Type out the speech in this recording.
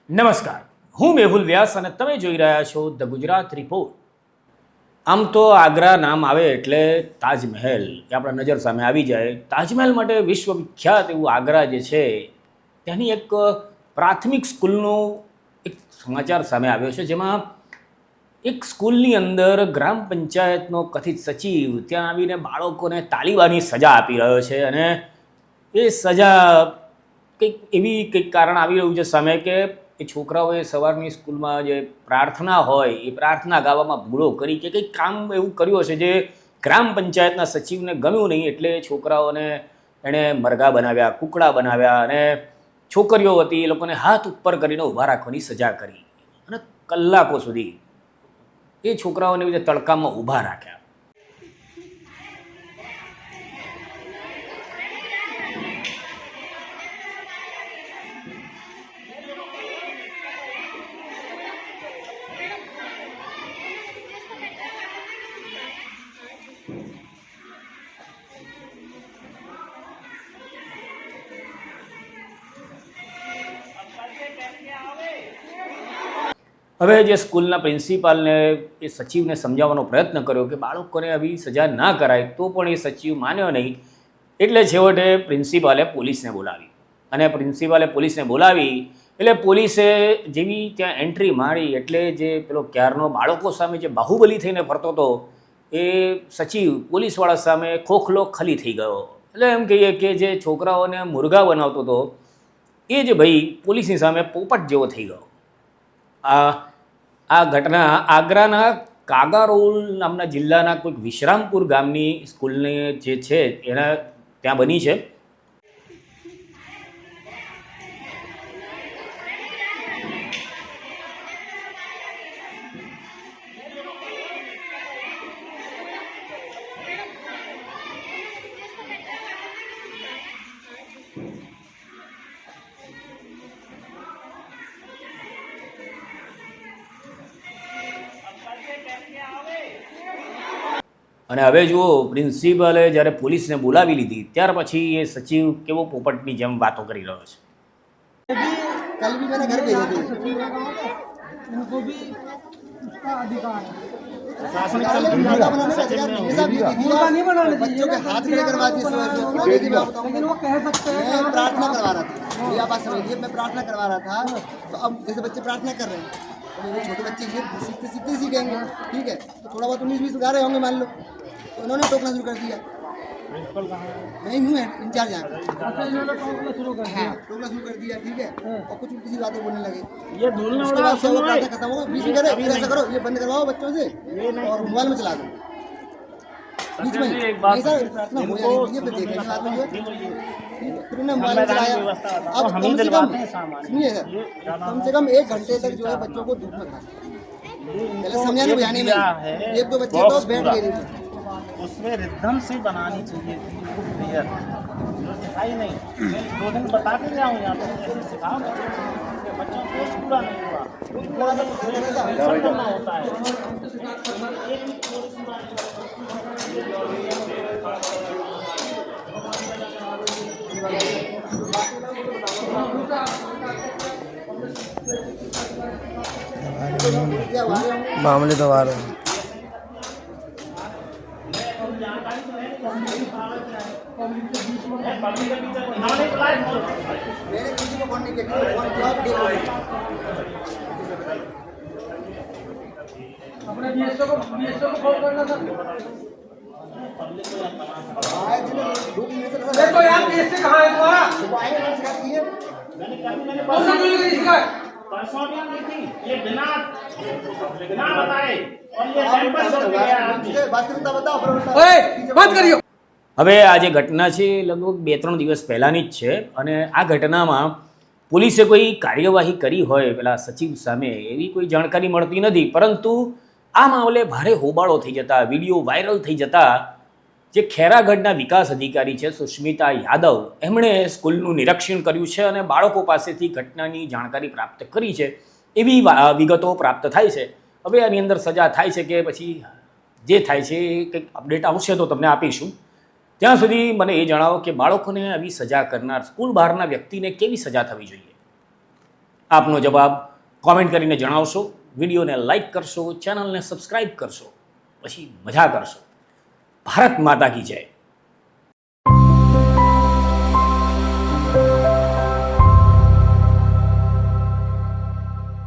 નમસ્કાર, હું મેહુલ વ્યાસ અને તમે જોઈ રહ્યા છો ધ ગુજરાત રિપોર્ટ. આમ તો આગ્રા નામ આવે એટલે તાજમહેલ એ આપણા નજર સામે આવી જાય. તાજમહેલ માટે વિશ્વવિખ્યાત એવું આગ્રા જે છે તેની એક પ્રાથમિક સ્કૂલનો એક સમાચાર સામે આવ્યો છે, જેમાં એક સ્કૂલની અંદર ગ્રામ પંચાયતનો કથિત સચિવ ત્યાં આવીને બાળકોને તાલિબાની સજા આપી રહ્યો છે. અને એ સજા કંઈક કારણ આવી રહ્યું છે સામે કે એ છોકરાઓએ સવારની સ્કૂલમાં જે પ્રાર્થના હોય એ પ્રાર્થના ગાવામાં ભૂલો કરી કે કંઈક કામ એવું કર્યું હશે જે ગ્રામ પંચાયતના સચિવને ગમ્યું નહીં, એટલે છોકરાઓને એણે મરઘા બનાવ્યા, કૂકડા બનાવ્યા અને છોકરીઓ હતી એ લોકોને હાથ ઉપર કરીને ઊભા રાખવાની સજા કરી અને કલાકો સુધી એ છોકરાઓને એવી રીતે તડકામાં ઊભા રાખ્યા. હવે જે સ્કૂલના પ્રિન્સિપાલને એ સચિવને સમજાવવાનો પ્રયત્ન કર્યો કે બાળકોને આવી સજા ના કરાય, તો પણ એ સચિવ માન્યો નહીં. એટલે છેવટે પ્રિન્સિપાલે પોલીસને બોલાવી અને પ્રિન્સિપાલે પોલીસને બોલાવી એટલે પોલીસે જેવી ત્યાં એન્ટ્રી મારી એટલે જે પેલો ક્યારનો બાળકો સામે જે બાહુબલી થઈને ફરતો હતો એ સચિવ પોલીસવાળા સામે ખોખલો ખલી થઈ ગયો. એટલે એમ કહીએ કે જે છોકરાઓને મુર્ગા બનાવતો હતો એ જ ભાઈ પોલીસની સામે પોપટ જેવો થઈ ગયો. આ ઘટના આગ્રાના કાગારોલ નામના જિલ્લાના કોઈક વિશ્રામપુર ગામની સ્કૂલને જે છે એના ત્યાં બની છે. અને હવે જુઓ, પ્રિન્સિપાલે જ્યારે પોલીસને બોલાવી લીધી ત્યાર પછી એ સચિવ કેવો પોપટની જેમ વાતો કરી રહ્યો છે. कल भी मैंने घर भेजे थे, उनको भी उसका अधिकार है। बच्चों के हाथ खड़े करवा दिए, लेकिन वो कह सकते हैं मैं प्रार्थना करवा रहा था। ये आप बात समझिए, मैं प्रार्थना करवा रहा था, तो अब जैसे बच्चे प्रार्थना कर रहे हैं तो मेरे छोटे बच्चे ये सीखते सीखेंगे, ठीक है, तो थोड़ा बहुत 19-20 सुधारे होंगे मान लो, तो इन्होंने टोकना शुरू कर दिया। नहीं हूँ इंचार्ज यहाँ टोकना शुरू कर दिया, ठीक है, और कुछ किसी बातें बोलने लगे। ये बोलना खत्म हो, बीच में कह रहे ऐसा करो, ये बंद करवाओ बच्चों से और मोबाइल में चला दो बीच में। प्रार्थना हो जाएगी फिर देखेंगे बाद में, फिर उन्हें मोबाइल में चलाया। अब कम से कम सुनिए सर, कम से कम 1 घंटे तक जो है बच्चों को धूप में रखा, पहले समझाने बुझाने में 1-2 बच्चे तो बैठ गए थे, उसमें रिदम से बनानी चाहिए थी क्लियर, जो सिखाई नहीं। 2 दिन बताते जाऊँ यहाँ पर ऐसे सिखाओ कि बच्चों को पूरा नहीं हुआ, करना होता है। मामले तो आ रहे हैं। मैंने किसी को फोन नहीं किया, अपने बीएसओ को फोन करना था। देखो यार बीएसओ कहाँ है तुम्हारा? परसों भी नहीं थी, ये बिना बताए और ये कैंपस कर दिया। बात करियो। હવે આ જે ઘટના છે લગભગ 2-3 દિવસ પહેલાંની જ છે અને આ ઘટનામાં પોલીસે કોઈ કાર્યવાહી કરી હોય પેલા સચિવ સામે એવી કોઈ જાણકારી મળતી નથી. પરંતુ આ મામલે ભારે હોબાળો થઈ જતા, વિડીયો વાયરલ થઈ જતા જે ખેરાગઢના વિકાસ અધિકારી છે સુષ્મિતા યાદવ, એમણે સ્કૂલનું નિરીક્ષણ કર્યું છે અને બાળકો પાસેથી ઘટનાની જાણકારી પ્રાપ્ત કરી છે એવી વિગતો પ્રાપ્ત થાય છે. હવે આની અંદર સજા થાય છે કે પછી જે થાય છે એ કંઈક અપડેટ આવશે તો તમને આપીશું. ત્યાં સુધી મને એ જણાવો કે બાળકોને આવી સજા કરનાર સ્કૂલ બહારના વ્યક્તિને કેવી સજા થવી જોઈએ? આપનો જવાબ કોમેન્ટ કરીને જણાવશો, વિડીયોને લાઈક કરશો, ચેનલને સબસ્ક્રાઈબ કરશો, પછી મજા કરશો. ભારત માતા કી જય.